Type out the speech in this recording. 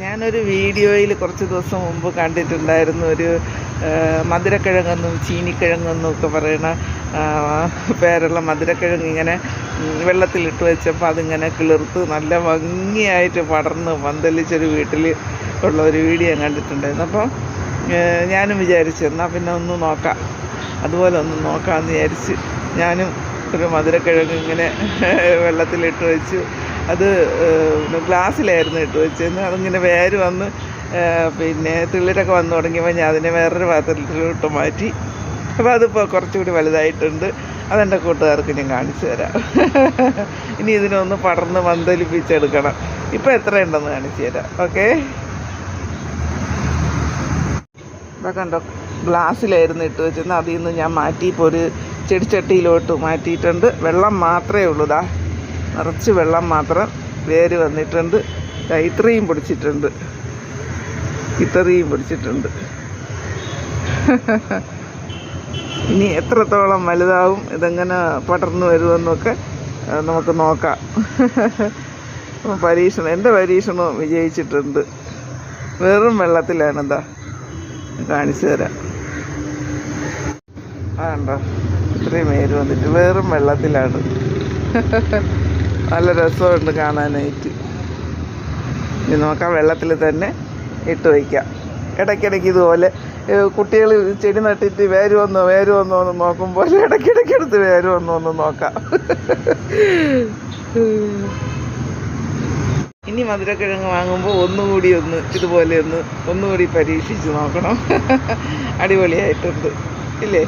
ഞാനൊരു വീഡിയോയിൽ കുറച്ച് ദിവസം മുമ്പ് കണ്ടിട്ടുണ്ടായിരുന്നു. ഒരു മധുരക്കിഴങ്ങെന്നും ചീനിക്കിഴങ്ങെന്നും ഒക്കെ പറയുന്ന പേരുള്ള മധുരക്കിഴങ്ങ് ഇങ്ങനെ വെള്ളത്തിലിട്ട് വെച്ചപ്പോൾ അതിങ്ങനെ കിളിർത്ത് നല്ല ഭംഗിയായിട്ട് പടർന്ന് പന്തലിച്ചൊരു വീട്ടിൽ ഉള്ള ഒരു വീഡിയോ കണ്ടിട്ടുണ്ടായിരുന്നു. അപ്പം ഞാനും വിചാരിച്ചു എന്നാൽ പിന്നെ ഒന്ന് നോക്കാം, അതുപോലെ ഒന്ന് നോക്കാമെന്ന് വിചാരിച്ച് ഞാനും ഒരു മധുരക്കിഴങ്ങ് ഇങ്ങനെ വെള്ളത്തിലിട്ട് വെച്ചു. അത് ഗ്ലാസ്സിലായിരുന്നു ഇട്ട് വെച്ചെന്ന്. അതിങ്ങനെ വേര് വന്ന് പിന്നെ തിള്ളിരൊക്കെ വന്നു തുടങ്ങിയപ്പോൾ ഞാൻ അതിനെ വേറൊരു പാത്രത്തിലോട്ട് മാറ്റി. അപ്പോൾ അതിപ്പോൾ കുറച്ചുകൂടി വലുതായിട്ടുണ്ട്. അതെൻ്റെ കൂട്ടുകാർക്ക് ഞാൻ കാണിച്ചു തരാം. ഇനി ഇതിനൊന്ന് പടർന്ന് പന്തലിപ്പിച്ചെടുക്കണം. ഇപ്പോൾ എത്രയുണ്ടെന്ന് കാണിച്ചു തരാം. ഓക്കെ, ഇതൊക്കെ ഉണ്ടോ, ഗ്ലാസ്സിലായിരുന്നു ഇട്ട് വെച്ചെന്ന്. അതിൽ നിന്ന് ഞാൻ മാറ്റി ഇപ്പോൾ ഒരു ചെടിച്ചട്ടിയിലോട്ട് മാറ്റിയിട്ടുണ്ട്. വെള്ളം മാത്രമേ ഉള്ളൂ. ദാ നിറച്ച് വെള്ളം മാത്രം, വേര് വന്നിട്ടുണ്ട്. ഇത്രയും പിടിച്ചിട്ടുണ്ട്, ഇത്രയും പിടിച്ചിട്ടുണ്ട്. ഇനി എത്രത്തോളം വലുതാവും, ഇതെങ്ങനെ പടർന്നു വരുമെന്നൊക്കെ നമുക്ക് നോക്കാം. പരീക്ഷണം, എൻ്റെ പരീക്ഷണവും വിജയിച്ചിട്ടുണ്ട്. വെറും വെള്ളത്തിലാണ്. എന്താ കാണിച്ചു തരാം. ആണ്ടോ, ഇത്രയും വേര് വന്നിട്ട് വെറും വെള്ളത്തിലാണ്. നല്ല രസമുണ്ട് കാണാനായിട്ട്. ഇനി നമുക്ക് ആ വെള്ളത്തിൽ തന്നെ ഇട്ട് വയ്ക്കാം. ഇടയ്ക്കിടയ്ക്ക് ഇതുപോലെ കുട്ടികൾ ചെടി നട്ടിട്ട് വേര് വന്നോ എന്ന് നോക്കുമ്പോൾ ഇടയ്ക്കിടയ്ക്കെടുത്ത് വേര് വന്നോ എന്ന് നോക്കാം. ഇനി മധുരക്കിഴങ്ങ് വാങ്ങുമ്പോൾ ഒന്നുകൂടി ഇതുപോലെ ഒന്നുകൂടി പരീക്ഷിച്ച് നോക്കണം. അടിപൊളിയായിട്ടുണ്ട് ഇല്ലേ?